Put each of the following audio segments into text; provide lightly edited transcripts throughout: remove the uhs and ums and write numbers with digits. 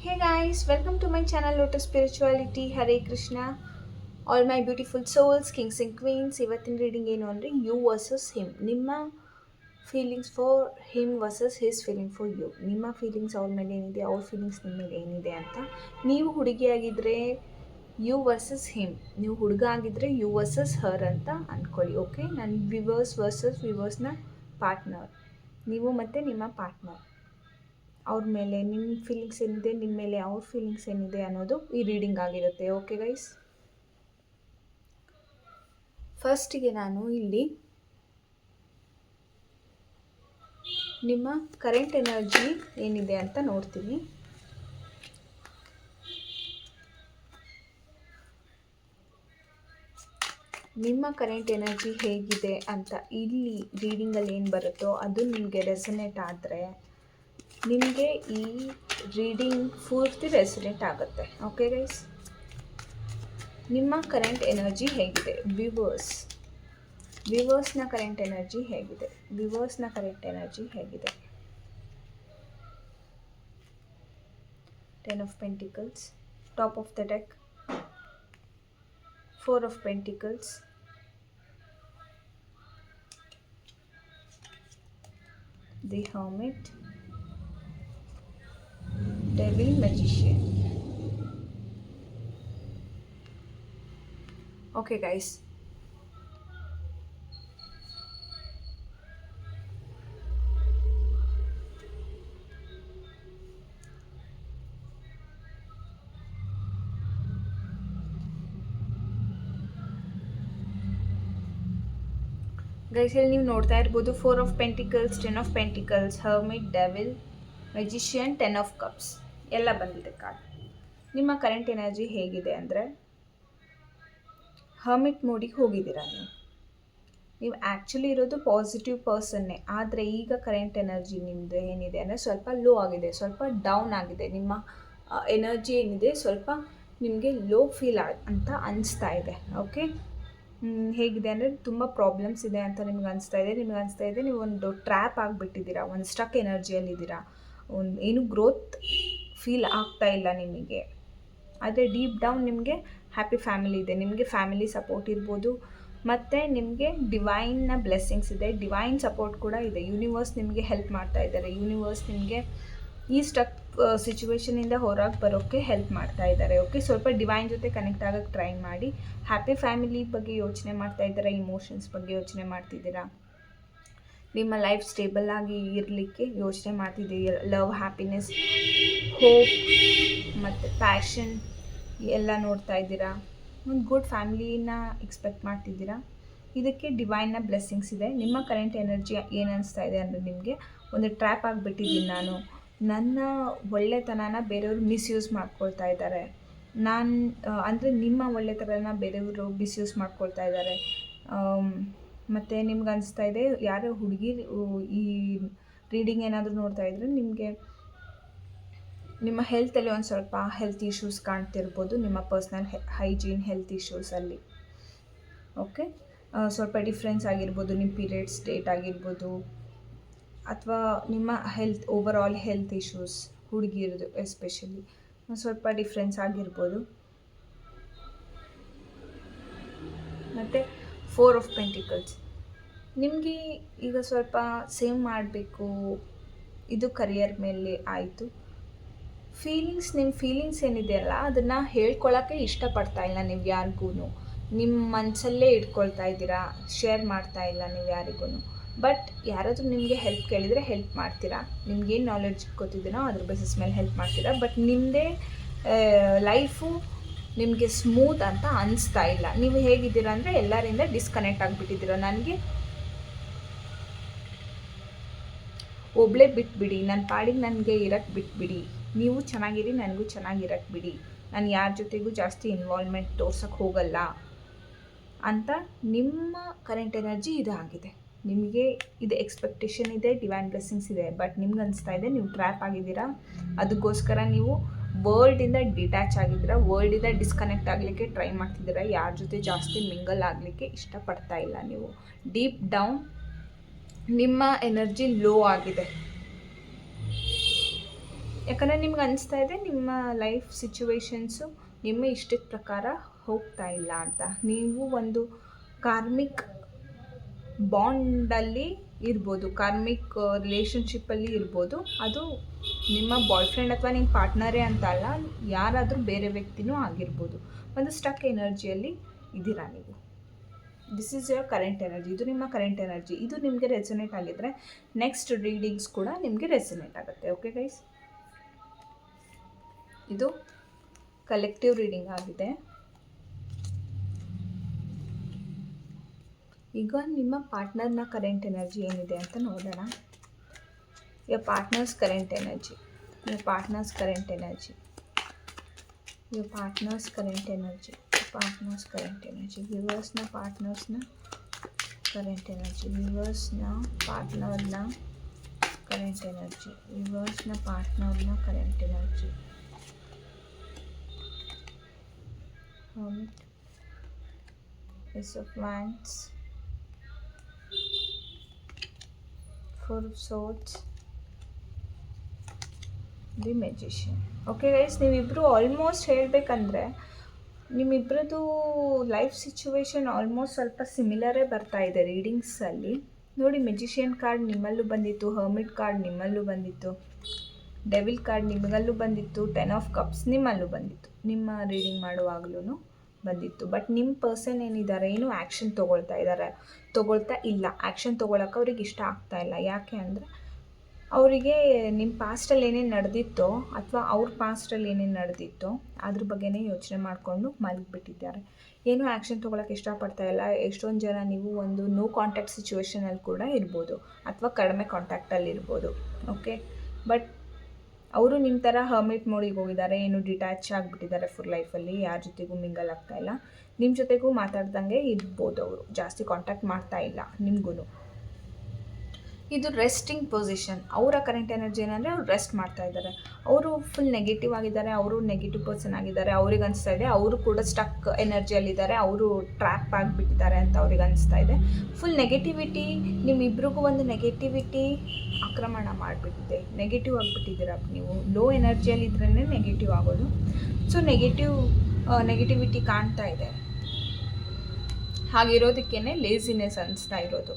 Hey guys, welcome to my channel Lotus Spirituality. Hare Krishna. All my beautiful souls, kings and queens. ಇವತ್ತಿನ reading ಏನು ಅಂದರೆ you versus him. ನಿಮ್ಮ feelings for him versus his feeling for you. ನಿಮ್ಮ feelings ಅವ್ರ ಮೇಲೆ ಏನಿದೆ, ಅವ್ರ feelings ನಿಮ್ಮ ಮೇಲೆ ಏನಿದೆ ಅಂತ. ನೀವು ಹುಡುಗಿಯಾಗಿದ್ದರೆ ಯು ವರ್ಸಸ್ ಹಿಮ್, ನೀವು ಹುಡುಗ ಆಗಿದ್ದರೆ ಯು ವರ್ಸಸ್ ಹರ್ ಅಂತ ಅಂದ್ಕೊಳ್ಳಿ. ಓಕೆ, ನನ್ನ ವಿವರ್ಸ್ ವರ್ಸಸ್ ವಿವರ್ಸ್ನ ಪಾರ್ಟ್ನರ್, ನೀವು ಮತ್ತು ನಿಮ್ಮ ಪಾರ್ಟ್ನರ್ ಅವ್ರ ಮೇಲೆ ನಿಮ್ಮ ಫೀಲಿಂಗ್ಸ್ ಏನಿದೆ, ನಿಮ್ಮ ಮೇಲೆ ಅವ್ರ ಫೀಲಿಂಗ್ಸ್ ಏನಿದೆ ಅನ್ನೋದು ಈ ರೀಡಿಂಗ್ ಆಗಿರುತ್ತೆ. ಓಕೆ ಗೈಸ್, ಫಸ್ಟಿಗೆ ನಾನು ಇಲ್ಲಿ ನಿಮ್ಮ ಕರೆಂಟ್ ಎನರ್ಜಿ ಏನಿದೆ ಅಂತ ನೋಡ್ತೀನಿ. ನಿಮ್ಮ ಕರೆಂಟ್ ಎನರ್ಜಿ ಹೇಗಿದೆ ಅಂತ ಇಲ್ಲಿ ರೀಡಿಂಗಲ್ಲಿ ಏನು ಬರುತ್ತೋ ಅದು ನಿಮಗೆ ರೆಸನೇಟ್ ಆದರೆ ನಿಮಗೆ ಈ ರೀಡಿಂಗ್ ಪೂರ್ತಿ ರೆಸಿಡೆಂಟ್ ಆಗುತ್ತೆ. ಓಕೆ ಗೈಸ್, ನಿಮ್ಮ ಕರೆಂಟ್ ಎನರ್ಜಿ ಹೇಗಿದೆ, ವಿವರ್ಸ್ನ ಕರೆಂಟ್ ಎನರ್ಜಿ ಹೇಗಿದೆ, ವಿವರ್ಸ್ನ ಕರೆಂಟ್ ಎನರ್ಜಿ ಹೇಗಿದೆ. 10 of Pentacles, top of the deck, 4 of Pentacles, the Hermit, Devil, Magician. Okay guys, ಇಲ್ಲಿ ನೀವು ನೋಡ್ತಾ ಇರ್ಬೋದು 4 of Pentacles, 10 of Pentacles, Hermit, Devil, Magician, 10 of Cups ಎಲ್ಲ ಬಂದಿದೆ ಕಾರ್ಡ್. ನಿಮ್ಮ ಕರೆಂಟ್ ಎನರ್ಜಿ ಹೇಗಿದೆ ಅಂದರೆ ಹರ್ಮಿಟ್ ಮೋಡಿಗೆ ಹೋಗಿದ್ದೀರಾ ನೀವು ಆ್ಯಕ್ಚುಲಿ ಇರೋದು ಪಾಸಿಟಿವ್ ಪರ್ಸನ್ನೇ, ಆದರೆ ಈಗ ಕರೆಂಟ್ ಎನರ್ಜಿ ನಿಮ್ಮದು ಏನಿದೆ ಅಂದರೆ ಸ್ವಲ್ಪ ಲೋ ಆಗಿದೆ, ಸ್ವಲ್ಪ ಡೌನ್ ಆಗಿದೆ. ನಿಮ್ಮ ಎನರ್ಜಿ ಏನಿದೆ ಸ್ವಲ್ಪ ನಿಮಗೆ ಲೋ ಫೀಲ್ ಅಂತ ಅನಿಸ್ತಾ ಇದೆ. ಓಕೆ, ಹೇಗಿದೆ ಅಂದರೆ ತುಂಬ ಪ್ರಾಬ್ಲಮ್ಸ್ ಇದೆ ಅಂತ ನಿಮ್ಗೆ ಅನಿಸ್ತಾ ಇದೆ. ನೀವು ಒಂದು ಟ್ರ್ಯಾಪ್ ಆಗಿಬಿಟ್ಟಿದ್ದೀರಾ, ಒಂದು ಸ್ಟಕ್ ಎನರ್ಜಿಯಲ್ಲಿದ್ದೀರಾ, ಏನು ಗ್ರೋತ್ ಫೀಲ್ ಆಗ್ತಾ ಇಲ್ಲ ನಿಮಗೆ. ಆದರೆ ಡೀಪ್ ಡೌನ್ ನಿಮಗೆ ಹ್ಯಾಪಿ ಫ್ಯಾಮಿಲಿ ಇದೆ, ನಿಮಗೆ ಫ್ಯಾಮಿಲಿ ಸಪೋರ್ಟ್ ಇರ್ಬೋದು, ಮತ್ತು ನಿಮಗೆ ಡಿವೈನ್ನ ಬ್ಲೆಸ್ಸಿಂಗ್ಸ್ ಇದೆ, ಡಿವೈನ್ ಸಪೋರ್ಟ್ ಕೂಡ ಇದೆ. ಯೂನಿವರ್ಸ್ ನಿಮಗೆ ಹೆಲ್ಪ್ ಮಾಡ್ತಾ ಇದ್ದಾರೆ, ಯೂನಿವರ್ಸ್ ನಿಮಗೆ ಈ ಸ್ಟಕ್ ಸಿಚುವೇಷನಿಂದ ಹೊರಗೆ ಬರೋಕ್ಕೆ ಹೆಲ್ಪ್ ಮಾಡ್ತಾ ಇದ್ದಾರೆ. ಓಕೆ, ಸ್ವಲ್ಪ ಡಿವೈನ್ ಜೊತೆ ಕನೆಕ್ಟ್ ಆಗೋಕ್ಕೆ ಟ್ರೈ ಮಾಡಿ. ಹ್ಯಾಪಿ ಫ್ಯಾಮಿಲಿ ಬಗ್ಗೆ ಯೋಚನೆ ಮಾಡ್ತಾ ಇದ್ದೀರಾ, ಇಮೋಷನ್ಸ್ ಬಗ್ಗೆ ಯೋಚನೆ ಮಾಡ್ತಿದ್ದೀರಾ, ನಿಮ್ಮ ಲೈಫ್ ಸ್ಟೇಬಲ್ ಆಗಿ ಇರಲಿಕ್ಕೆ ಯೋಚನೆ ಮಾಡ್ತಿದ್ದೀರಾ. ಲವ್, ಹ್ಯಾಪಿನೆಸ್, ಹೋಪ್ ಮತ್ತು ಪ್ಯಾಷನ್ ಎಲ್ಲ ನೋಡ್ತಾ ಇದ್ದೀರಾ. ಒಂದು ಗುಡ್ ಫ್ಯಾಮಿಲಿನ ಎಕ್ಸ್ಪೆಕ್ಟ್ ಮಾಡ್ತಿದ್ದೀರಾ. ಇದಕ್ಕೆ ಡಿವೈನ್ನ ಬ್ಲೆಸ್ಸಿಂಗ್ಸ್ ಇದೆ. ನಿಮ್ಮ ಕರೆಂಟ್ ಎನರ್ಜಿ ಏನು ಅನಿಸ್ತಾ ಇದೆ ಅಂದರೆ ನಿಮಗೆ ಒಂದು ಟ್ರ್ಯಾಪ್ ಆಗಿಬಿಟ್ಟಿದ್ದೀನಿ ನಾನು, ನನ್ನ ಒಳ್ಳೆತನನ ಬೇರೆಯವರು ಮಿಸ್ಯೂಸ್ ಮಾಡ್ಕೊಳ್ತಾ ಇದ್ದಾರೆ, ಅಂದರೆ ನಿಮ್ಮ ಒಳ್ಳೆತನನ ಬೇರೆಯವರು ಮಿಸ್ಯೂಸ್ ಮಾಡ್ಕೊಳ್ತಾ ಇದ್ದಾರೆ. ಮತ್ತು ನಿಮ್ಗೆ ಅನಿಸ್ತಾ ಇದೆ ಯಾರೋ ಹುಡುಗಿ ಈ ರೀಡಿಂಗ್ ಏನಾದರೂ ನೋಡ್ತಾ ಇದ್ದರೆ ನಿಮಗೆ ನಿಮ್ಮ ಹೆಲ್ತಲ್ಲಿ ಒಂದು ಸ್ವಲ್ಪ ಹೆಲ್ತ್ ಇಶ್ಯೂಸ್ ಕಾಣ್ತಿರ್ಬೋದು, ನಿಮ್ಮ ಪರ್ಸ್ನಲ್ ಹೈಜೀನ್ ಹೆಲ್ತ್ ಇಶ್ಯೂಸಲ್ಲಿ. ಓಕೆ, ಸ್ವಲ್ಪ ಡಿಫ್ರೆನ್ಸ್ ಆಗಿರ್ಬೋದು, ನಿಮ್ಮ ಪೀರಿಯಡ್ಸ್ ಡೇಟ್ ಆಗಿರ್ಬೋದು, ಅಥವಾ ನಿಮ್ಮ health over all health issues ಹುಡುಗಿರದು ಎಸ್ಪೆಷಲಿ ಸ್ವಲ್ಪ ಡಿಫ್ರೆನ್ಸ್ ಆಗಿರ್ಬೋದು. ಮತ್ತು 4 of Pentacles, ನಿಮಗೆ ಈಗ ಸ್ವಲ್ಪ ಸೇವ್ ಮಾಡಬೇಕು, ಇದು ಕರಿಯರ್ ಮೇಲೆ ಆಯಿತು. ನಿಮ್ಮ ಫೀಲಿಂಗ್ಸ್ ಏನಿದೆಯಲ್ಲ ಅದನ್ನು ಹೇಳ್ಕೊಳ್ಳೋಕ್ಕೆ ಇಷ್ಟಪಡ್ತಾ ಇಲ್ಲ ನೀವು ಯಾರಿಗೂ, ನಿಮ್ಮ ಮನಸ್ಸಲ್ಲೇ ಇಟ್ಕೊಳ್ತಾ ಇದ್ದೀರಾ, ಶೇರ್ ಮಾಡ್ತಾ ಇಲ್ಲ ನೀವು ಯಾರಿಗೂ. ಬಟ್ ಯಾರಾದರೂ ನಿಮಗೆ ಹೆಲ್ಪ್ ಕೇಳಿದರೆ ಹೆಲ್ಪ್ ಮಾಡ್ತೀರಾ, ನಿಮ್ಗೇನು ನಾಲೆಡ್ಜ್ ಗೊತ್ತಿದ್ದೀನೋ ಅದ್ರ ಬೇಸಿಸ್ ಮೇಲೆ ಹೆಲ್ಪ್ ಮಾಡ್ತೀರಾ. ಬಟ್ ನಿಮ್ಮದೇ ಲೈಫು ನಿಮಗೆ ಸ್ಮೂತ್ ಅಂತ ಅನಿಸ್ತಾ ಇಲ್ಲ. ನೀವು ಹೇಗಿದ್ದೀರಾ ಅಂದರೆ ಎಲ್ಲರಿಂದ ಡಿಸ್ಕನೆಕ್ಟ್ ಆಗಿಬಿಟ್ಟಿದ್ದೀರ. ನನಗೆ ಒಬ್ಬಳೇ ಬಿಟ್ಬಿಡಿ, ನನ್ನ ಪಾಡಿಗೆ ನನಗೆ ಇರೋಕ್ಕೆ ಬಿಟ್ಬಿಡಿ, ನೀವು ಚೆನ್ನಾಗಿರಿ, ನನಗೂ ಚೆನ್ನಾಗಿರೋಕ್ಕೆ ಬಿಡಿ, ನಾನು ಯಾರ ಜೊತೆಗೂ ಜಾಸ್ತಿ ಇನ್ವಾಲ್ವ್ಮೆಂಟ್ ತೋರ್ಸೋಕ್ಕೆ ಹೋಗಲ್ಲ ಅಂತ ನಿಮ್ಮ ಕರೆಂಟ್ ಎನರ್ಜಿ ಇದಾಗಿದೆ. ನಿಮಗೆ ಇದು ಎಕ್ಸ್ಪೆಕ್ಟೇಷನ್ ಇದೆ, ಡಿವೈನ್ ಬ್ಲೆಸ್ಸಿಂಗ್ಸ್ ಇದೆ, ಬಟ್ ನಿಮ್ಗೆ ಅನಿಸ್ತಾ ಇದೆ ನೀವು ಟ್ರ್ಯಾಪ್ ಆಗಿದ್ದೀರಾ. ಅದಕ್ಕೋಸ್ಕರ ನೀವು ವರ್ಲ್ಡಿಂದ ಡಿಟ್ಯಾಚ್ ಆಗಿದ್ದೀರಾ, ವರ್ಲ್ಡಿಂದ ಡಿಸ್ಕನೆಕ್ಟ್ ಆಗಲಿಕ್ಕೆ ಟ್ರೈ ಮಾಡ್ತಿದ್ದೀರಾ, ಯಾರ ಜೊತೆ ಜಾಸ್ತಿ ಮಿಂಗಲ್ ಆಗಲಿಕ್ಕೆ ಇಷ್ಟಪಡ್ತಾ ಇಲ್ಲ. ನೀವು ಡೀಪ್ ಡೌನ್ ನಿಮ್ಮ ಎನರ್ಜಿ ಲೋ ಆಗಿದೆ. ಯಾಕಂದರೆ ನಿಮ್ಗೆ ಅನಿಸ್ತಾ ಇದೆ ನಿಮ್ಮ ಲೈಫ್ ಸಿಚುವೇಶನ್ಸು ನಿಮ್ಮ ಇಷ್ಟದ ಪ್ರಕಾರ ಹೋಗ್ತಾ ಇಲ್ಲ ಅಂತ. ನೀವು ಒಂದು ಕಾರ್ಮಿಕ್ ಬಾಂಡಲ್ಲಿ ಇರ್ಬೋದು, ಕಾರ್ಮಿಕ್ ರಿಲೇಷನ್ಶಿಪ್ಪಲ್ಲಿ ಇರ್ಬೋದು. ಅದು ನಿಮ್ಮ ಬಾಯ್ ಫ್ರೆಂಡ್ ಅಥವಾ ನಿಮ್ಮ ಪಾರ್ಟ್ನರೇ ಅಂತ ಅಲ್ಲ, ಯಾರಾದರೂ ಬೇರೆ ವ್ಯಕ್ತಿನೂ ಆಗಿರ್ಬೋದು. ಒಂದು ಸ್ಟಕ್ ಎನರ್ಜಿಯಲ್ಲಿ ಇದ್ದೀರಾ ನೀವು. This is your current energy. ಇದು ನಿಮ್ಮ ಕರೆಂಟ್ ಎನರ್ಜಿ. ಇದು ನಿಮಗೆ ರೆಸೊನೇಟ್ ಆಗಿದ್ದರೆ ನೆಕ್ಸ್ಟ್ ರೀಡಿಂಗ್ಸ್ ಕೂಡ ನಿಮಗೆ ರೆಸೊನೇಟ್ ಆಗುತ್ತೆ. ಓಕೆ ಗೈಸ್, ಇದು ಕಲೆಕ್ಟಿವ್ ರೀಡಿಂಗ್ ಆಗಿದೆ. ಈಗ ನಿಮ್ಮ ಪಾರ್ಟ್ನರ್ನ ಕರೆಂಟ್ ಎನರ್ಜಿ ಏನಿದೆ ಅಂತ ನೋಡೋಣ. your partner's current energy, your partner's current energy, your partner's current energy, your partner's current energy, viewers na partners na current energy, viewers na partner na current energy, viewers na partner na current energy. Ace of Wands, Four of Swords, the magician. Okay guys, ನೀವಿಬ್ಬರು almost ಹೇಳಬೇಕಂದ್ರೆ ನಿಮ್ಮಿಬ್ಬರದು life situation almost ಸ್ವಲ್ಪ ಸಿಮಿಲರೇ ಬರ್ತಾ ಇದೆ ರೀಡಿಂಗ್ಸಲ್ಲಿ. ನೋಡಿ, magician card ನಿಮ್ಮಲ್ಲೂ ಬಂದಿತ್ತು, hermit card ನಿಮ್ಮಲ್ಲೂ ಬಂದಿತ್ತು, devil card ನಿಮಗಲ್ಲೂ ಬಂದಿತ್ತು, 10 ಆಫ್ ಕಪ್ಸ್ ನಿಮ್ಮಲ್ಲೂ ಬಂದಿತ್ತು, ನಿಮ್ಮ ರೀಡಿಂಗ್ ಮಾಡುವಾಗಲೂ ಬಂದಿತ್ತು. ಬಟ್ ನಿಮ್ಮ ಪರ್ಸನ್ ಏನಿದ್ದಾರೆ, ಏನು ಆ್ಯಕ್ಷನ್ ತೊಗೊಳ್ತಾ ಇಲ್ಲ. ಆ್ಯಕ್ಷನ್ ತೊಗೊಳಕ್ಕೆ ಅವ್ರಿಗೆ ಇಷ್ಟ ಆಗ್ತಾ ಇಲ್ಲ. ಯಾಕೆ ಅಂದರೆ ಅವರಿಗೆ ನಿಮ್ಮ ಪಾಸ್ಟಲ್ಲಿ ಏನೇನು ನಡೆದಿತ್ತೋ ಅಥವಾ ಅವ್ರ ಪಾಸ್ಟಲ್ಲಿ ಏನೇನು ನಡೆದಿತ್ತೋ ಅದ್ರ ಬಗ್ಗೆನೇ ಯೋಚನೆ ಮಾಡಿಕೊಂಡು ಮಲಗಿಬಿಟ್ಟಿದ್ದಾರೆ. ಏನೂ ಆ್ಯಕ್ಷನ್ ತೊಗೊಳಕ್ಕೆ ಇಷ್ಟಪಡ್ತಾ ಇಲ್ಲ. ಎಷ್ಟೊಂದು ಜನ ನೀವು ಒಂದು ನೋ ಕಾಂಟ್ಯಾಕ್ಟ್ ಸಿಚುವೇಷನಲ್ಲಿ ಕೂಡ ಇರ್ಬೋದು ಅಥವಾ ಕಡಿಮೆ ಕಾಂಟ್ಯಾಕ್ಟಲ್ಲಿ ಇರ್ಬೋದು. ಓಕೆ, ಬಟ್ ಅವರು ನಿಮ್ಮ ಥರ ಹರ್ಮಿಟ್ ಮೋಡಿಗೆ ಹೋಗಿದ್ದಾರೆ, ಏನು ಡಿಟ್ಯಾಚ್ ಆಗಿಬಿಟ್ಟಿದ್ದಾರೆ ಫುಲ್ ಲೈಫಲ್ಲಿ, ಯಾರ ಜೊತೆಗೂ ಮಿಂಗಲ್ ಆಗ್ತಾ ಇಲ್ಲ, ನಿಮ್ಮ ಜೊತೆಗೂ ಮಾತಾಡ್ದಂಗೆ ಇರ್ಬೋದು. ಅವರು ಜಾಸ್ತಿ ಕಾಂಟ್ಯಾಕ್ಟ್ ಮಾಡ್ತಾ ಇಲ್ಲ ನಿಮಗೂ. ಇದು ರೆಸ್ಟಿಂಗ್ ಪೊಸಿಷನ್. ಅವರ ಕರೆಂಟ್ ಎನರ್ಜಿ ಏನಂದರೆ ಅವ್ರು ರೆಸ್ಟ್ ಮಾಡ್ತಾ ಇದ್ದಾರೆ. ಅವರು ಫುಲ್ ನೆಗೆಟಿವ್ ಆಗಿದ್ದಾರೆ, ಅವರು ನೆಗೆಟಿವ್ ಪರ್ಸನ್ ಆಗಿದ್ದಾರೆ. ಅವ್ರಿಗೆ ಅನಿಸ್ತಾ ಇದೆ ಅವರು ಕೂಡ ಸ್ಟಕ್ ಎನರ್ಜಿಯಲ್ಲಿದ್ದಾರೆ, ಅವರು ಟ್ರ್ಯಾಪ್ ಆಗಿಬಿಟ್ಟಿದ್ದಾರೆ ಅಂತ ಅವ್ರಿಗೆ ಅನಿಸ್ತಾ ಇದೆ. ಫುಲ್ ನೆಗೆಟಿವಿಟಿ, ನಿಮ್ಮಿಬ್ರಿಗೂ ಒಂದು ನೆಗೆಟಿವಿಟಿ ಆಕ್ರಮಣ ಮಾಡಿಬಿಟ್ಟಿದೆ. ನೆಗೆಟಿವ್ ಆಗಿಬಿಟ್ಟಿದ್ದೀರ ನೀವು. ಲೋ ಎನರ್ಜಿಯಲ್ಲಿದ್ರೇ ನೆಗೆಟಿವ್ ಆಗೋದು. ಸೊ ನೆಗೆಟಿವಿಟಿ ಕಾಣ್ತಾ ಇದೆ. ಹಾಗಿರೋದಕ್ಕೇ ಲೇಸಿನೆಸ್ ಅನಿಸ್ತಾ ಇರೋದು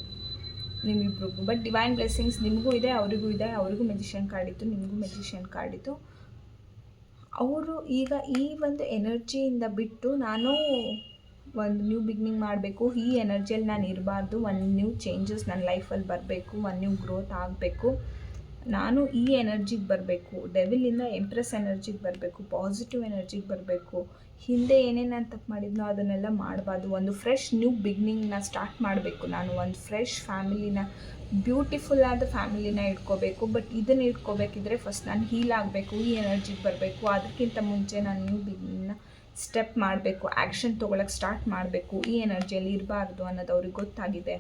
ನಿಮ್ಮಿಬ್ರಿಗೂ. ಬಟ್ ಡಿವೈನ್ ಬ್ಲೆಸ್ಸಿಂಗ್ಸ್ ನಿಮಗೂ ಇದೆ, ಅವರಿಗೂ ಇದೆ. ಅವರಿಗೂ ಮೆಜಿಷಿಯನ್ ಕಾರ್ಡ್ ಇತ್ತು, ನಿಮಗೂ ಮೆಜಿಷಿಯನ್ ಕಾರ್ಡ್ ಇತ್ತು. ಅವರು ಈಗ ಈ ಒಂದು ಎನರ್ಜಿಯಿಂದ ಬಿಟ್ಟು ನಾನು ಒಂದು ನ್ಯೂ ಬಿಗ್ನಿಂಗ್ ಮಾಡಬೇಕು, ಈ ಎನರ್ಜಿಯಲ್ಲಿ ನಾನು ಇರಬಾರ್ದು, ಒಂದು ನ್ಯೂ ಚೇಂಜಸ್ ನನ್ನ ಲೈಫಲ್ಲಿ ಬರಬೇಕು, ಒಂದು ನ್ಯೂ ಗ್ರೋತ್ ಆಗಬೇಕು, ನಾನು ಈ ಎನರ್ಜಿಗೆ ಬರಬೇಕು, ಡೆವಿಲಿಂದ ಎಂಪ್ರೆಸ್ ಎನರ್ಜಿಗೆ ಬರಬೇಕು, ಪಾಸಿಟಿವ್ ಎನರ್ಜಿಗೆ ಬರಬೇಕು, ಹಿಂದೆ ಏನೇನು ನಾನು ತಪ್ಪು ಮಾಡಿದ್ನೋ ಅದನ್ನೆಲ್ಲ ಮಾಡಬಾರ್ದು, ಒಂದು ಫ್ರೆಶ್ ನ್ಯೂ ಬಿಗ್ನಿಂಗ್ನ ಸ್ಟಾರ್ಟ್ ಮಾಡಬೇಕು, ನಾನು ಒಂದು ಫ್ರೆಶ್ ಫ್ಯಾಮಿಲಿನ, ಬ್ಯೂಟಿಫುಲ್ ಆದ ಫ್ಯಾಮಿಲಿನ ಇಟ್ಕೋಬೇಕು. ಬಟ್ ಇದನ್ನು ಇಟ್ಕೋಬೇಕಿದ್ರೆ ಫಸ್ಟ್ ನಾನು ಹೀಲ್ ಆಗಬೇಕು, ಈ ಎನರ್ಜಿಗೆ ಬರಬೇಕು. ಅದಕ್ಕಿಂತ ಮುಂಚೆ ನಾನು ನ್ಯೂ ಬಿಗ್ನಿಂಗ್ನ ಸ್ಟೆಪ್ ಮಾಡಬೇಕು, ಆ್ಯಕ್ಷನ್ ತೊಗೊಳಕ್ಕೆ ಸ್ಟಾರ್ಟ್ ಮಾಡಬೇಕು, ಈ ಎನರ್ಜಿಯಲ್ಲಿ ಇರಬಾರ್ದು ಅನ್ನೋದು ಅವ್ರಿಗೆ ಗೊತ್ತಾಗಿದೆ.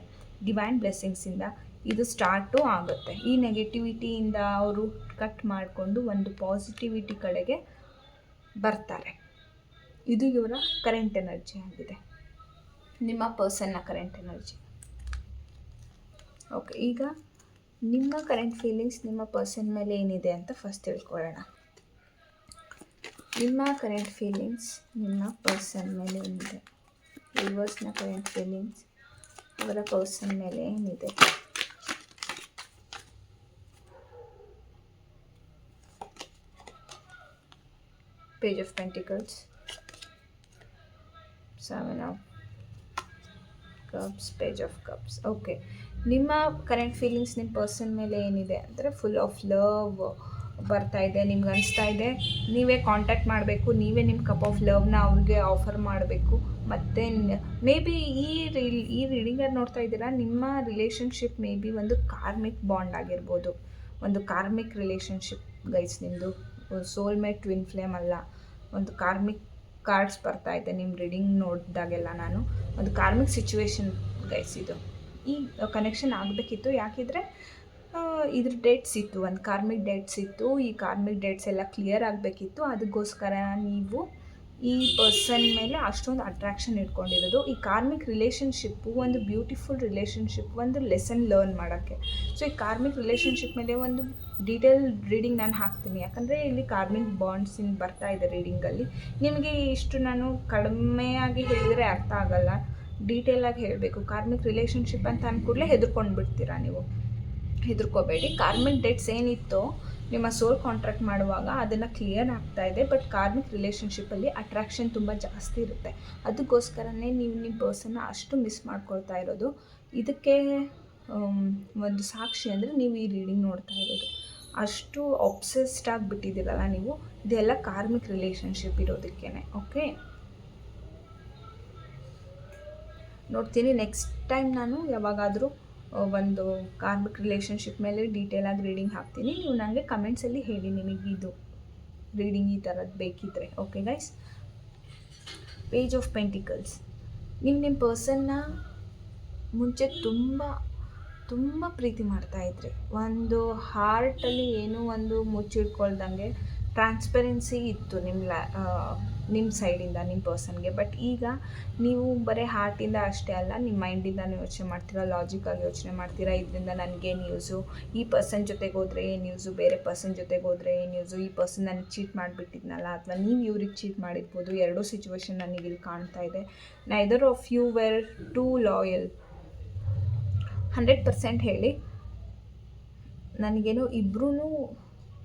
ಡಿವೈನ್ ಬ್ಲೆಸ್ಸಿಂಗ್ಸಿಂದ ಇದು ಸ್ಟಾರ್ಟು ಆಗುತ್ತೆ. ಈ ನೆಗೆಟಿವಿಟಿಯಿಂದ ಅವರು ಕಟ್ ಮಾಡಿಕೊಂಡು ಒಂದು ಪಾಸಿಟಿವಿಟಿ ಕಡೆಗೆ ಬರ್ತಾರೆ. ಇದು ಇವರ ಕರೆಂಟ್ ಎನರ್ಜಿ ಆಗಿದೆ, ನಿಮ್ಮ ಪರ್ಸನ್ನ ಕರೆಂಟ್ ಎನರ್ಜಿ. ಓಕೆ, ಈಗ ನಿಮ್ಮ ಕರೆಂಟ್ ಫೀಲಿಂಗ್ಸ್ ನಿಮ್ಮ ಪರ್ಸನ್ ಮೇಲೆ ಏನಿದೆ ಅಂತ ಫಸ್ಟ್ ತಿಳ್ಕೊಳ್ಳೋಣ. ನಿಮ್ಮ ಕರೆಂಟ್ ಫೀಲಿಂಗ್ಸ್ ನಿಮ್ಮ ಪರ್ಸನ್ ಮೇಲೆ ಏನಿದೆ, ಯೂನಿವರ್ಸ್ನ ಕರೆಂಟ್ ಫೀಲಿಂಗ್ಸ್ ಅವರ ಪರ್ಸನ್ ಮೇಲೆ ಏನಿದೆ. Page of Pentacles, Seven of Cups, Page of Cups. Okay, ನಿಮ್ಮ ಕರೆಂಟ್ ಫೀಲಿಂಗ್ಸ್ ನಿಮ್ಮ ಪರ್ಸನ್ ಮೇಲೆ ಏನಿದೆ ಅಂದರೆ ಫುಲ್ ಆಫ್ ಲವ್ ಬರ್ತಾ ಇದೆ. ನಿಮ್ಗೆ ಅನಿಸ್ತಾ ಇದೆ ನೀವೇ ಕಾಂಟ್ಯಾಕ್ಟ್ ಮಾಡಬೇಕು, ನೀವೇ ನಿಮ್ಮ ಕಪ್ ಆಫ್ ಲವ್ನ ಅವ್ರಿಗೆ ಆಫರ್ ಮಾಡಬೇಕು. ಮತ್ತು ಮೇ ಬಿ ಈ ರೀಡಿಂಗಲ್ಲಿ ನೋಡ್ತಾ ಇದ್ದೀರಾ, ನಿಮ್ಮ ರಿಲೇಷನ್ಶಿಪ್ ಮೇ ಬಿ ಒಂದು ಕಾರ್ಮಿಕ್ ಬಾಂಡ್ ಆಗಿರ್ಬೋದು, ಒಂದು ಕಾರ್ಮಿಕ್ ರಿಲೇಷನ್ಶಿಪ್ ಗೈಸ್ ನಿಮ್ಮದು. ಸೋಲ್ಮೇಟ್, ಟ್ವಿನ್ ಫ್ಲೇಮ್ ಅಲ್ಲ, ಒಂದು ಕಾರ್ಮಿಕ್ ಕಾರ್ಡ್ಸ್ ಬರ್ತಾ ಇದೆ ನಿಮ್ಮ ರೀಡಿಂಗ್ ನೋಡಿದಾಗೆಲ್ಲ. ನಾನು ಒಂದು ಕಾರ್ಮಿಕ್ ಸಿಚುವೇಶನ್ ಗೈಸ್, ಇದು ಈ ಕನೆಕ್ಷನ್ ಆಗಬೇಕಿತ್ತು. ಯಾಕಿದ್ರೆ ಇದ್ರ ಡೇಟ್ಸ್ ಇತ್ತು, ಒಂದು ಕಾರ್ಮಿಕ್ ಡೇಟ್ಸ್ ಇತ್ತು. ಈ ಕಾರ್ಮಿಕ್ ಡೇಟ್ಸ್ ಎಲ್ಲ ಕ್ಲಿಯರ್ ಆಗಬೇಕಿತ್ತು. ಅದಕ್ಕೋಸ್ಕರ ನೀವು ಈ ಪರ್ಸನ್ ಮೇಲೆ ಅಷ್ಟೊಂದು ಅಟ್ರಾಕ್ಷನ್ ಇಟ್ಕೊಂಡಿರೋದು. ಈ ಕಾರ್ಮಿಕ್ ರಿಲೇಷನ್ಶಿಪ್ಪು ಒಂದು ಬ್ಯೂಟಿಫುಲ್ ರಿಲೇಷನ್ಶಿಪ್, ಒಂದು ಲೆಸನ್ ಲರ್ನ್ ಮಾಡೋಕ್ಕೆ. ಸೊ ಈ ಕಾರ್ಮಿಕ್ ರಿಲೇಷನ್ಶಿಪ್ ಮೇಲೆ ಒಂದು ಡೀಟೇಲ್ ರೀಡಿಂಗ್ ನಾನು ಹಾಕ್ತೀನಿ, ಯಾಕಂದರೆ ಇಲ್ಲಿ ಕಾರ್ಮಿಕ್ ಬಾಂಡ್ಸಿಂದ ಬರ್ತಾ ಇದೆ ರೀಡಿಂಗಲ್ಲಿ. ನಿಮಗೆ ಇಷ್ಟು ನಾನು ಕಡಿಮೆಯಾಗಿ ಹೇಳಿದರೆ ಅರ್ಥ ಆಗೋಲ್ಲ, ಡೀಟೇಲಾಗಿ ಹೇಳಬೇಕು. ಕಾರ್ಮಿಕ್ ರಿಲೇಷನ್ಶಿಪ್ ಅಂತ ಅಂದ್ಕೂಡಲೇ ಹೆದರ್ಕೊಂಡು ಬಿಡ್ತೀರಾ ನೀವು. ಹೆದರ್ಕೋಬೇಡಿ. ಕಾರ್ಮಿಕ್ ಡೇಟ್ಸ್ ಏನಿತ್ತೋ ನಿಮ್ಮ ಸೋಲ್ ಕಾಂಟ್ರಾಕ್ಟ್ ಮಾಡುವಾಗ ಅದನ್ನು ಕ್ಲಿಯರ್ ಆಗ್ತಾ ಇದೆ. ಬಟ್ ಕಾರ್ಮಿಕ್ ರಿಲೇಷನ್ಶಿಪ್ಪಲ್ಲಿ ಅಟ್ರಾಕ್ಷನ್ ತುಂಬ ಜಾಸ್ತಿ ಇರುತ್ತೆ. ಅದಕ್ಕೋಸ್ಕರನೇ ನೀವು ನಿಮ್ಮ ಪರ್ಸನ್ನ ಅಷ್ಟು ಮಿಸ್ ಮಾಡ್ಕೊಳ್ತಾ ಇರೋದು. ಇದಕ್ಕೆ ಒಂದು ಸಾಕ್ಷಿ ಅಂದರೆ ನೀವು ಈ ರೀಡಿಂಗ್ ನೋಡ್ತಾ ಇರೋದು. ಅಷ್ಟು ಒಬ್ಸೆಸ್ಡ್ ಆಗಿಬಿಟ್ಟಿದ್ದೀರಲ್ಲ ನೀವು. ಇದೆಲ್ಲ ಕಾರ್ಮಿಕ್ ರಿಲೇಷನ್ಶಿಪ್ ಇರೋದಕ್ಕೇ. ಓಕೆ, ನೋಡ್ತೀನಿ ನೆಕ್ಸ್ಟ್ ಟೈಮ್ ನಾನು ಯಾವಾಗಾದರೂ ಒಂದು ಕಾರ್ಮಿಕ್ ರಿಲೇಷನ್ಶಿಪ್ ಮೇಲೆ ಡೀಟೇಲಾಗಿ ರೀಡಿಂಗ್ ಹಾಕ್ತೀನಿ. ನೀವು ನನಗೆ ಕಮೆಂಟ್ಸಲ್ಲಿ ಹೇಳಿ ನಿಮಗಿದು ರೀಡಿಂಗ್ ಈ ಥರದ್ದು ಬೇಕಿದ್ದರೆ. Okay guys, page of pentacles. ನಿಮ್ಮ ಪರ್ಸನ್ನ ಮುಂಚೆ ತುಂಬ ಪ್ರೀತಿ ಮಾಡ್ತಾಯಿದ್ರಿ. ಒಂದು ಹಾರ್ಟಲ್ಲಿ ಏನೋ ಒಂದು ಮುಚ್ಚಿಡ್ಕೊಳ್ದಂಗೆ ಟ್ರಾನ್ಸ್ಪರೆನ್ಸಿ ಇತ್ತು ನಿಮ್ಮ ಸೈಡಿಂದ ನಿಮ್ಮ ಪರ್ಸನ್ಗೆ. ಬಟ್ ಈಗ ನೀವು ಬರೀ ಹಾರ್ಟಿಂದ ಅಷ್ಟೇ ಅಲ್ಲ, ನಿಮ್ಮ ಮೈಂಡಿಂದನೂ ಯೋಚನೆ ಮಾಡ್ತೀರಾ, ಲಾಜಿಕಾಗಿ ಯೋಚನೆ ಮಾಡ್ತೀರಾ. ಇದರಿಂದ ನನಗೇನು ಯೂಸು, ಈ ಪರ್ಸನ್ ಜೊತೆಗೆ ಹೋದರೆ ಏನು ಯೂಸು, ಬೇರೆ ಪರ್ಸನ್ ಜೊತೆಗೆ ಹೋದರೆ ಏನು ಯೂಸು, ಈ ಪರ್ಸನ್ ನನಗೆ ಚೀಟ್ ಮಾಡಿಬಿಟ್ಟಿದ್ನಲ್ಲ, ಅಥವಾ ನೀವು ಇವ್ರಿಗೆ ಚೀಟ್ ಮಾಡಿರ್ಬೋದು. ಎರಡೂ ಸಿಚುವೇಶನ್ ನನಗಿಲ್ಲಿ ಕಾಣ್ತಾ ಇದೆ. Neither of you were too loyal. 100% ಹೇಳಿ, ನನಗೇನೋ ಇಬ್ಬರೂ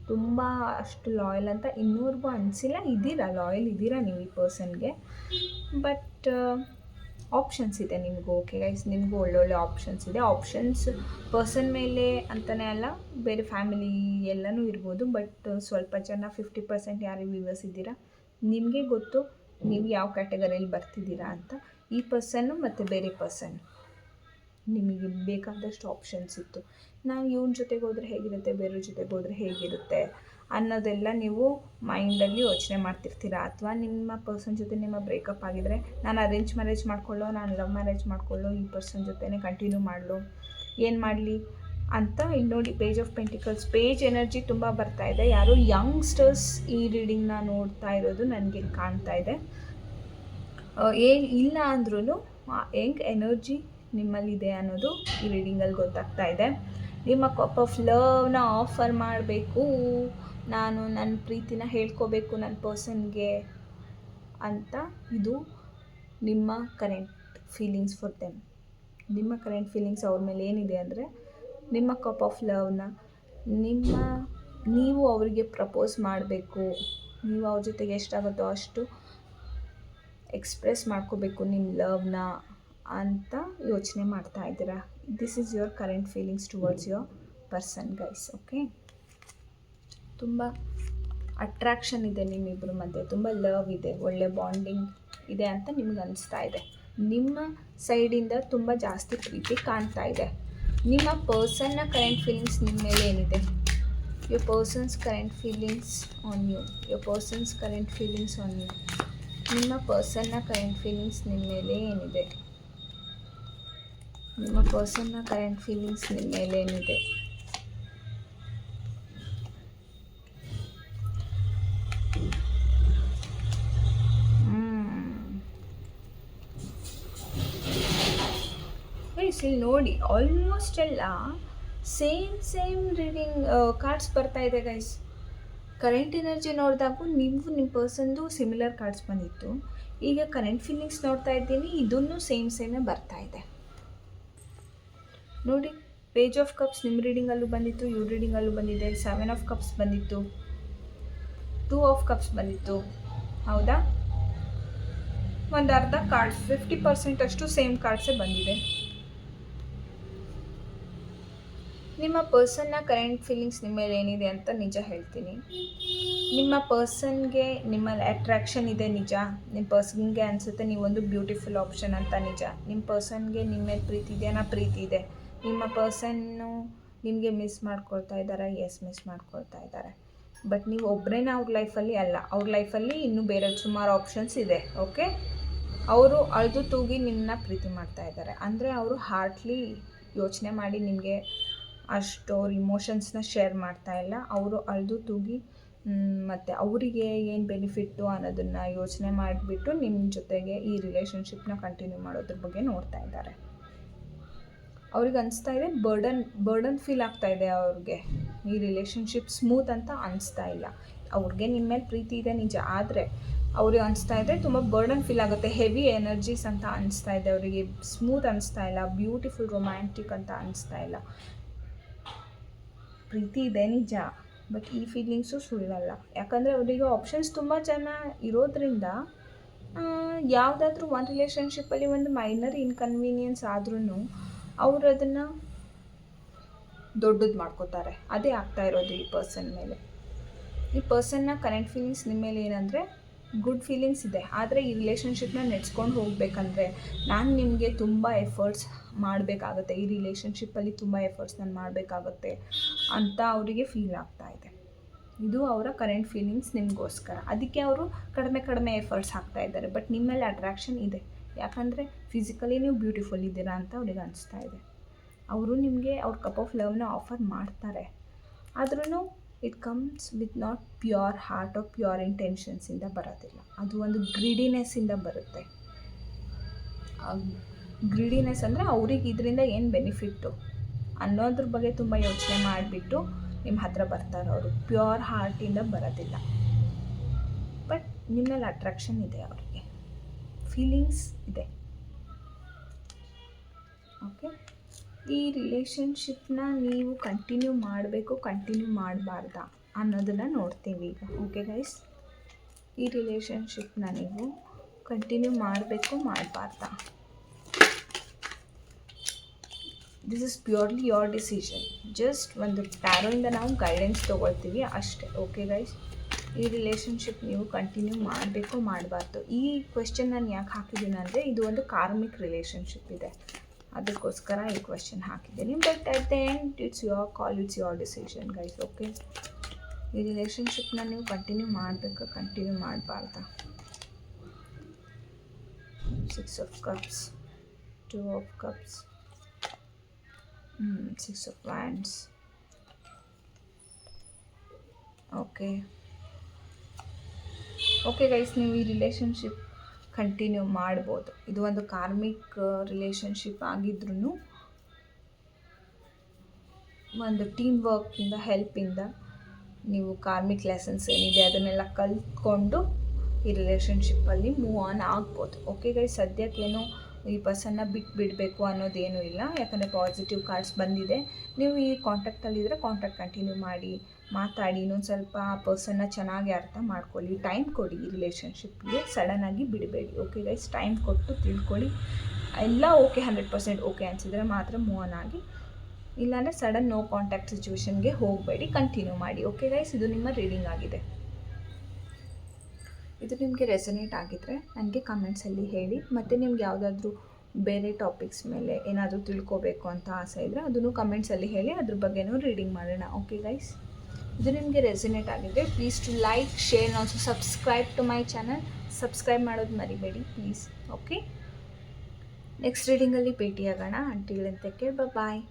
ತುಂಬ ಅಷ್ಟು ಲಾಯಲ್ ಅಂತ ಇನ್ನೂವರೆಗೂ ಅನಿಸಿಲ್ಲ. ಲಾಯಲ್ ಇದ್ದೀರಾ ನೀವು ಈ ಪರ್ಸನ್ಗೆ. ಬಟ್ ಆಪ್ಷನ್ಸ್ ಇದೆ ನಿಮಗೂ. ಓಕೆ ಗೈಸ್, ನಿಮಗೂ ಒಳ್ಳೊಳ್ಳೆ ಆಪ್ಷನ್ಸ್ ಇದೆ. ಆಪ್ಷನ್ಸ್ ಪರ್ಸನ್ ಮೇಲೆ ಅಂತಲೇ ಅಲ್ಲ, ಬೇರೆ ಫ್ಯಾಮಿಲಿ ಎಲ್ಲನೂ ಇರ್ಬೋದು. ಬಟ್ ಸ್ವಲ್ಪ ಜನ 50% ಯಾರು ವ್ಯೂವರ್ಸ್ ಇದ್ದೀರಾ, ನಿಮಗೆ ಗೊತ್ತು ನೀವು ಯಾವ ಕ್ಯಾಟಗರಿಯಲ್ಲಿ ಬರ್ತಿದ್ದೀರಾ ಅಂತ. ಈ ಪರ್ಸನ್ನು ಮತ್ತು ಬೇರೆ ಪರ್ಸನ್, ನಿಮಗೆ ಬೇಕಾದಷ್ಟು ಆಪ್ಷನ್ಸ್ ಇತ್ತು. ನಾವು ಇವನ ಜೊತೆಗೆ ಹೋದರೆ ಹೇಗಿರುತ್ತೆ, ಬೇರೆಯವ್ರ ಜೊತೆಗೆ ಹೋದರೆ ಹೇಗಿರುತ್ತೆ ಅನ್ನೋದೆಲ್ಲ ನೀವು ಮೈಂಡಲ್ಲಿ ಯೋಚನೆ ಮಾಡ್ತಿರ್ತೀರ. ಅಥವಾ ನಿಮ್ಮ ಪರ್ಸನ್ ಜೊತೆ ನಿಮ್ಮ ಬ್ರೇಕಪ್ ಆಗಿದರೆ ನಾನು ಅರೇಂಜ್ ಮ್ಯಾರೇಜ್ ಮಾಡ್ಕೊಳ್ಳೋ, ನಾನು ಲವ್ ಮ್ಯಾರೇಜ್ ಮಾಡ್ಕೊಳ್ಳೋ, ಈ ಪರ್ಸನ್ ಜೊತೆನೇ ಕಂಟಿನ್ಯೂ ಮಾಡಲು, ಏನು ಮಾಡಲಿ ಅಂತ. ಇಲ್ಲಿ ನೋಡಿ, page of pentacles, page energy ತುಂಬ ಬರ್ತಾ ಇದೆ. ಯಾರೋ ಯಂಗ್ಸ್ಟರ್ಸ್ ಈ ರೀಡಿಂಗ್ನ ನೋಡ್ತಾ ಇರೋದು ನನಗೆ ಕಾಣ್ತಾ ಇದೆ. ಇಲ್ಲ ಅಂದ್ರೂ ಹೆಂಗ್ ಎನರ್ಜಿ ನಿಮ್ಮಲ್ಲಿದೆ ಅನ್ನೋದು ಈ ರೀಡಿಂಗಲ್ಲಿ ಗೊತ್ತಾಗ್ತಾ ಇದೆ. ನಿಮ್ಮ ಕಪ್ ಆಫ್ ಲವ್ನ ಆಫರ್ ಮಾಡಬೇಕು, ನಾನು ನನ್ನ ಪ್ರೀತಿನ ಹೇಳ್ಕೋಬೇಕು ನನ್ನ ಪರ್ಸನ್ಗೆ ಅಂತ. ಇದು ನಿಮ್ಮ ಕರೆಂಟ್ ಫೀಲಿಂಗ್ಸ್ ಫಾರ್ ದೆಮ್. ನಿಮ್ಮ ಕರೆಂಟ್ ಫೀಲಿಂಗ್ಸ್ ಅವ್ರ ಮೇಲೆ ಏನಿದೆ ಅಂದರೆ, ನಿಮ್ಮ ಕಪ್ ಆಫ್ ಲವ್ನ ನೀವು ಅವರಿಗೆ ಪ್ರಪೋಸ್ ಮಾಡಬೇಕು. ನೀವು ಅವ್ರ ಜೊತೆಗೆ ಎಷ್ಟಾಗುತ್ತೋ ಅಷ್ಟು ಎಕ್ಸ್ಪ್ರೆಸ್ ಮಾಡ್ಕೋಬೇಕು ನಿಮ್ಮ ಲವ್ನ ಅಂತ ಯೋಚನೆ ಮಾಡ್ತಾ ಇದ್ದೀರಾ. This is your current feelings towards your person guys. Okay, ತುಂಬ ಅಟ್ರಾಕ್ಷನ್ ಇದೆ ನಿಮ್ಮಿಬ್ಬರ ಮಧ್ಯೆ, ತುಂಬ ಲವ್ ಇದೆ, ಒಳ್ಳೆ ಬಾಂಡಿಂಗ್ ಇದೆ ಅಂತ ನಿಮ್ಗೆ ಅನಿಸ್ತಾ ಇದೆ. ನಿಮ್ಮ ಸೈಡಿಂದ ತುಂಬ ಜಾಸ್ತಿ ಪ್ರೀತಿ ಕಾಣ್ತಾ ಇದೆ. ನಿಮ್ಮ ಪರ್ಸನ್ನ ಕರೆಂಟ್ ಫೀಲಿಂಗ್ಸ್ ನಿಮ್ಮ ಮೇಲೆ ಏನಿದೆ, your persons current feelings on you, your persons current feelings on you. ನಿಮ್ಮ ಪರ್ಸನ್ನ ಕರೆಂಟ್ ಫೀಲಿಂಗ್ಸ್ ನಿಮ್ಮ ಮೇಲೆ ಏನಿದೆ, ನಿಮ್ಮ ಪರ್ಸನ್ನ ಕರೆಂಟ್ ಫೀಲಿಂಗ್ಸ್ ನಿಮ್ಮ ಮೇಲೆ ಏನಿದೆ. ಇಲ್ಲಿ ನೋಡಿ, ಆಲ್ಮೋಸ್ಟ್ ಎಲ್ಲ ಸೇಮ್ ರೀಡಿಂಗ್ ಕಾರ್ಡ್ಸ್ ಬರ್ತಾ ಇದೆ ಗೈಸ್. ಕರೆಂಟ್ ಎನರ್ಜಿ ನೋಡಿದಾಗೂ ನಿಮ್ಮ ಪರ್ಸನ್ದು ಸಿಮಿಲರ್ ಕಾರ್ಡ್ಸ್ ಬಂದಿತ್ತು. ಈಗ ಕರೆಂಟ್ ಫೀಲಿಂಗ್ಸ್ ನೋಡ್ತಾ ಇದ್ದೀನಿ, ಇದನ್ನು ಸೇಮೇ ಬರ್ತಾ ಇದೆ ನೋಡಿ. ಪೇಜ್ ಆಫ್ ಕಪ್ಸ್ ನಿಮ್ಮ ರೀಡಿಂಗಲ್ಲೂ ಬಂದಿತ್ತು, ಇವ್ರ ರೀಡಿಂಗಲ್ಲೂ ಬಂದಿದೆ. 7 ಆಫ್ ಕಪ್ಸ್ ಬಂದಿತ್ತು, 2 ಆಫ್ ಕಪ್ಸ್ ಬಂದಿತ್ತು. ಹೌದಾ, ಒಂದು ಅರ್ಧ ಕಾರ್ಡ್ಸ್ 50% ಅಷ್ಟು ಸೇಮ್ ಕಾರ್ಡ್ಸೇ ಬಂದಿದೆ. ನಿಮ್ಮ ಪರ್ಸನ್ನ ಕರೆಂಟ್ ಫೀಲಿಂಗ್ಸ್ ನಿಮ್ಮ ಮೇಲೆ ಏನಿದೆ ಅಂತ ನಿಜ ಹೇಳ್ತೀನಿ. ನಿಮ್ಮ ಪರ್ಸನ್ಗೆ ನಿಮ್ಮಲ್ಲಿ ಅಟ್ರಾಕ್ಷನ್ ಇದೆ ನಿಜ. ನಿಮ್ಮ ಪರ್ಸನ್ಗೆ ಅನಿಸುತ್ತೆ ನೀವೊಂದು ಬ್ಯೂಟಿಫುಲ್ ಆಪ್ಷನ್ ಅಂತ ನಿಜ. ನಿಮ್ಮ ಪರ್ಸನ್ಗೆ ನಿಮ್ಮ ಮೇಲೆ ಪ್ರೀತಿ ಇದೆಯಾ? ಪ್ರೀತಿ ಇದೆ. ನಿಮ್ಮ ಪರ್ಸನ್ನು ನಿಮಗೆ ಮಿಸ್ ಮಾಡ್ಕೊಳ್ತಾ ಇದ್ದಾರೆ? ಎಸ್, ಮಿಸ್ ಮಾಡ್ಕೊಳ್ತಾ ಇದ್ದಾರೆ. ಬಟ್ ನೀವು ಒಬ್ಬರೇನ ಅವ್ರ ಲೈಫಲ್ಲಿ ಅಲ್ಲ, ಅವ್ರ ಲೈಫಲ್ಲಿ ಇನ್ನೂ ಬೇರೆ ಸುಮಾರು ಆಪ್ಷನ್ಸ್ ಇದೆ. ಓಕೆ, ಅವರು ಅಳ್ದು ತೂಗಿ ನಿಮ್ಮನ್ನ ಪ್ರೀತಿ ಮಾಡ್ತಾ ಇದ್ದಾರೆ. ಅಂದರೆ ಅವರು ಹಾರ್ಟ್ಲಿ ಯೋಚನೆ ಮಾಡಿ ನಿಮಗೆ ಅಷ್ಟು ಅವ್ರ ಇಮೋಷನ್ಸ್ನ ಶೇರ್ ಮಾಡ್ತಾ ಇಲ್ಲ. ಅವರು ಅಳ್ದು ತೂಗಿ ಮತ್ತು ಅವರಿಗೆ ಏನು ಬೆನಿಫಿಟ್ಟು ಅನ್ನೋದನ್ನು ಯೋಚನೆ ಮಾಡಿಬಿಟ್ಟು ನಿಮ್ಮ ಜೊತೆಗೆ ಈ ರಿಲೇಷನ್ಶಿಪ್ನ ಕಂಟಿನ್ಯೂ ಮಾಡೋದ್ರ ಬಗ್ಗೆ ನೋಡ್ತಾ ಇದ್ದಾರೆ. ಅವ್ರಿಗೆ ಅನಿಸ್ತಾ ಇದೆ ಬರ್ಡನ್ ಫೀಲ್ ಆಗ್ತಾ ಇದೆ ಅವ್ರಿಗೆ. ಈ ರಿಲೇಷನ್ಶಿಪ್ ಸ್ಮೂತ್ ಅಂತ ಅನಿಸ್ತಾ ಇಲ್ಲ. ಅವ್ರಿಗೆ ನಿಮ್ಮ ಮೇಲೆ ಪ್ರೀತಿ ಇದೆ ನಿಜ, ಆದರೆ ಅವ್ರಿಗೆ ಅನಿಸ್ತಾ ಇದೆ ತುಂಬ ಬರ್ಡನ್ ಫೀಲ್ ಆಗುತ್ತೆ, ಹೆವಿ ಎನರ್ಜೀಸ್ ಅಂತ ಅನಿಸ್ತಾ ಇದೆ ಅವರಿಗೆ. ಸ್ಮೂತ್ ಅನಿಸ್ತಾ ಇಲ್ಲ, ಬ್ಯೂಟಿಫುಲ್ ರೊಮ್ಯಾಂಟಿಕ್ ಅಂತ ಅನಿಸ್ತಾ ಇಲ್ಲ. ಪ್ರೀತಿ ಇದೆ ನಿಜ, ಬಟ್ ಈ ಫೀಲಿಂಗ್ಸು ಸುಳ್ಳಲ್ಲ. ಯಾಕಂದರೆ ಅವರಿಗೆ ಆಪ್ಷನ್ಸ್ ತುಂಬ ಜನ ಇರೋದ್ರಿಂದ ಯಾವುದಾದ್ರೂ ಒಂದು ರಿಲೇಷನ್ಶಿಪ್ಪಲ್ಲಿ ಒಂದು ಮೈನರ್ ಇನ್ಕನ್ವೀನಿಯನ್ಸ್ ಆದ್ರೂ ಅವರು ಅದನ್ನು ದೊಡ್ಡದು ಮಾಡ್ಕೋತಾರೆ. ಅದೇ ಆಗ್ತಾ ಇರೋದು ಈ ಪರ್ಸನ್ ಮೇಲೆ. ಈ ಪರ್ಸನ್ನ ಕರೆಂಟ್ ಫೀಲಿಂಗ್ಸ್ ನಿಮ್ಮ ಮೇಲೆ ಏನಂದರೆ ಗುಡ್ ಫೀಲಿಂಗ್ಸ್ ಇದೆ, ಆದರೆ ಈ ರಿಲೇಷನ್ಶಿಪ್ನ ನೆಡ್ಸ್ಕೊಂಡು ಹೋಗಬೇಕಂದ್ರೆ ನಾನು ನಿಮಗೆ ತುಂಬ ಎಫರ್ಟ್ಸ್ ಮಾಡಬೇಕಾಗತ್ತೆ, ಈ ರಿಲೇಷನ್ಶಿಪ್ಪಲ್ಲಿ ತುಂಬ ಎಫರ್ಟ್ಸ್ ನಾನು ಮಾಡಬೇಕಾಗತ್ತೆ ಅಂತ ಅವರಿಗೆ ಫೀಲ್ ಆಗ್ತಾ ಇದೆ. ಇದು ಅವರ ಕರೆಂಟ್ ಫೀಲಿಂಗ್ಸ್ ನಿಮಗೋಸ್ಕರ. ಅದಕ್ಕೆ ಅವರು ಕಡಿಮೆ ಎಫರ್ಟ್ಸ್ ಹಾಕ್ತಾ ಇದ್ದಾರೆ. ಬಟ್ ನಿಮ್ಮ ಮೇಲೆ ಅಟ್ರಾಕ್ಷನ್ ಇದೆ, ಯಾಕಂದರೆ ಫಿಸಿಕಲಿ ನೀವು ಬ್ಯೂಟಿಫುಲ್ ಇದ್ದೀರಾ ಅಂತ ಅವ್ರಿಗೆ ಅನಿಸ್ತಾ ಇದೆ. ಅವರು ನಿಮಗೆ ಅವ್ರ ಕಪ್ ಆಫ್ ಲವ್ನ ಆಫರ್ ಮಾಡ್ತಾರೆ, ಆದ್ರೂ it comes with not pure heart of pure ಇಂಟೆನ್ಷನ್ಸಿಂದ ಬರೋದಿಲ್ಲ. ಅದು ಒಂದು ಗ್ರೀಡಿನೆಸ್ಸಿಂದ ಬರುತ್ತೆ. ಗ್ರೀಡಿನೆಸ್ ಅಂದರೆ ಅವ್ರಿಗೆ ಇದರಿಂದ ಏನು ಬೆನಿಫಿಟ್ಟು ಅನ್ನೋದ್ರ ಬಗ್ಗೆ ತುಂಬ ಯೋಚನೆ ಮಾಡಿಬಿಟ್ಟು ನಿಮ್ಮ ಹತ್ರ ಬರ್ತಾರೆ. ಅವರು ಪ್ಯೂರ್ ಹಾರ್ಟಿಂದ ಬರೋದಿಲ್ಲ. ಬಟ್ ನಿಮ್ಮಲ್ಲಿ ಅಟ್ರಾಕ್ಷನ್ ಇದೆ, ಅವರಿಗೆ ಫೀಲಿಂಗ್ಸ್ ಇದೆ. ಓಕೆ, ಈ ರಿಲೇಷನ್ಶಿಪ್ನ ನೀವು ಕಂಟಿನ್ಯೂ ಮಾಡಬೇಕು, ಕಂಟಿನ್ಯೂ ಮಾಡಬಾರ್ದಾ ಅನ್ನೋದನ್ನು ನೋಡ್ತೀವಿ ಈಗ. ಓಕೆ ಗೈಸ್, ಈ ರಿಲೇಷನ್ಶಿಪ್ನ ನೀವು ಕಂಟಿನ್ಯೂ ಮಾಡಬೇಕು, ಮಾಡಬಾರ್ದಾ? This is purely your decision. Just ಒಂದು ಟ್ಯಾರೋಯಿಂದ ನಾವು ಗೈಡೆನ್ಸ್ ತೊಗೊಳ್ತೀವಿ ಅಷ್ಟೇ. ಓಕೆ ಗೈಸ್, ಈ ರಿಲೇಷನ್ಶಿಪ್ ನೀವು ಕಂಟಿನ್ಯೂ ಮಾಡಬೇಕು, ಮಾಡಬಾರ್ದು? ಈ ಕ್ವೆಶ್ಚನ್ ನಾನು ಯಾಕೆ ಹಾಕಿದ್ದೀನಿ ಅಂದರೆ ಇದು ಒಂದು ಕಾರ್ಮಿಕ್ ರಿಲೇಷನ್ಶಿಪ್ ಇದೆ, ಅದಕ್ಕೋಸ್ಕರ ಈ ಕ್ವೆಶ್ಚನ್ ಹಾಕಿದ್ದೀನಿ. But at the end it's your call, it's your decision guys. Okay, ಈ ರಿಲೇಷನ್ಶಿಪ್ನ ನೀವು ಕಂಟಿನ್ಯೂ ಮಾಡಬೇಕು, ಕಂಟಿನ್ಯೂ ಮಾಡಬಾರ್ದಾ? 6 of cups, 2 of cups, 6 of wands. Okay guys, ನೀವು ಈ ರಿಲೇಷನ್ಶಿಪ್ ಕಂಟಿನ್ಯೂ ಮಾಡ್ಬೋದು. ಇದು ಒಂದು ಕಾರ್ಮಿಕ್ ರಿಲೇಷನ್ಶಿಪ್ ಆಗಿದ್ರೂ ಒಂದು ಟೀಮ್ ವರ್ಕಿಂದ, ಹೆಲ್ಪಿಂದ ನೀವು ಕಾರ್ಮಿಕ್ ಲೆಸನ್ಸ್ ಏನಿದೆ ಅದನ್ನೆಲ್ಲ ಕಲ್ತ್ಕೊಂಡು ಈ ರಿಲೇಷನ್ಶಿಪ್ಪಲ್ಲಿ ಮೂವ್ ಆನ್ ಆಗ್ಬೋದು. ಓಕೆ ಗೈಸ್, ಸದ್ಯಕ್ಕೇನು ಈ ಪರ್ಸನ್ನ ಬಿಡಬೇಕು ಅನ್ನೋದೇನೂ ಇಲ್ಲ, ಯಾಕಂದರೆ ಪಾಸಿಟಿವ್ ಕಾರ್ಡ್ಸ್ ಬಂದಿದೆ. ನೀವು ಈ ಕಾಂಟ್ಯಾಕ್ಟಲ್ಲಿದ್ದರೆ ಕಾಂಟ್ಯಾಕ್ಟ್ ಕಂಟಿನ್ಯೂ ಮಾಡಿ, ಮಾತಾಡಿ, ಇನ್ನೊಂದು ಸ್ವಲ್ಪ ಆ ಪರ್ಸನ್ನ ಚೆನ್ನಾಗಿ ಅರ್ಥ ಮಾಡ್ಕೊಳ್ಳಿ, ಟೈಮ್ ಕೊಡಿ. ಈ ರಿಲೇಷನ್ಶಿಪ್ಗೆ ಸಡನ್ನಾಗಿ ಬಿಡಬೇಡಿ. ಓಕೆ ಗೈಸ್, ಟೈಮ್ ಕೊಟ್ಟು ತಿಳ್ಕೊಳ್ಳಿ. ಎಲ್ಲ ಓಕೆ 100% ಓಕೆ ಅನಿಸಿದರೆ ಮಾತ್ರ ಮೂವ್ ಆನ್ ಆಗಿ, ಇಲ್ಲಾಂದರೆ ಸಡನ್ ನೋ ಕಾಂಟ್ಯಾಕ್ಟ್ ಸಿಚುವೇಶನ್ಗೆ ಹೋಗಬೇಡಿ, ಕಂಟಿನ್ಯೂ ಮಾಡಿ. ಓಕೆ ಗೈಸ್, ಇದು ನಿಮ್ಮ ರೀಡಿಂಗ್ ಆಗಿದೆ. ಇದು ನಿಮಗೆ ರೆಸನೇಟ್ ಆಗಿದ್ದರೆ ನನಗೆ ಕಮೆಂಟ್ಸಲ್ಲಿ ಹೇಳಿ. ಮತ್ತು ನಿಮ್ಗೆ ಯಾವುದಾದ್ರೂ ಬೇರೆ ಟಾಪಿಕ್ಸ್ ಮೇಲೆ ಏನಾದರೂ ತಿಳ್ಕೋಬೇಕು ಅಂತ ಆಸೆ ಇದ್ದರೆ ಅದನ್ನು ಕಮೆಂಟ್ಸಲ್ಲಿ ಹೇಳಿ, ಅದ್ರ ಬಗ್ಗೆನೂ ರೀಡಿಂಗ್ ಮಾಡೋಣ. ಓಕೆ ಗೈಸ್, ಇದು ನಿಮಗೆ ರೆಸನೇಟ್ ಆಗಿದ್ದರೆ please to like, share, also subscribe to my channel. Subscribe ಮಾಡೋದು ಮರಿಬೇಡಿ ಪ್ಲೀಸ್. ಓಕೆ, ನೆಕ್ಸ್ಟ್ ರೀಡಿಂಗಲ್ಲಿ ಭೇಟಿಯಾಗೋಣ. ಅಂಟಿಲ್ ಟೇಕ್ ಕೇರ್, ಬಾಯ್.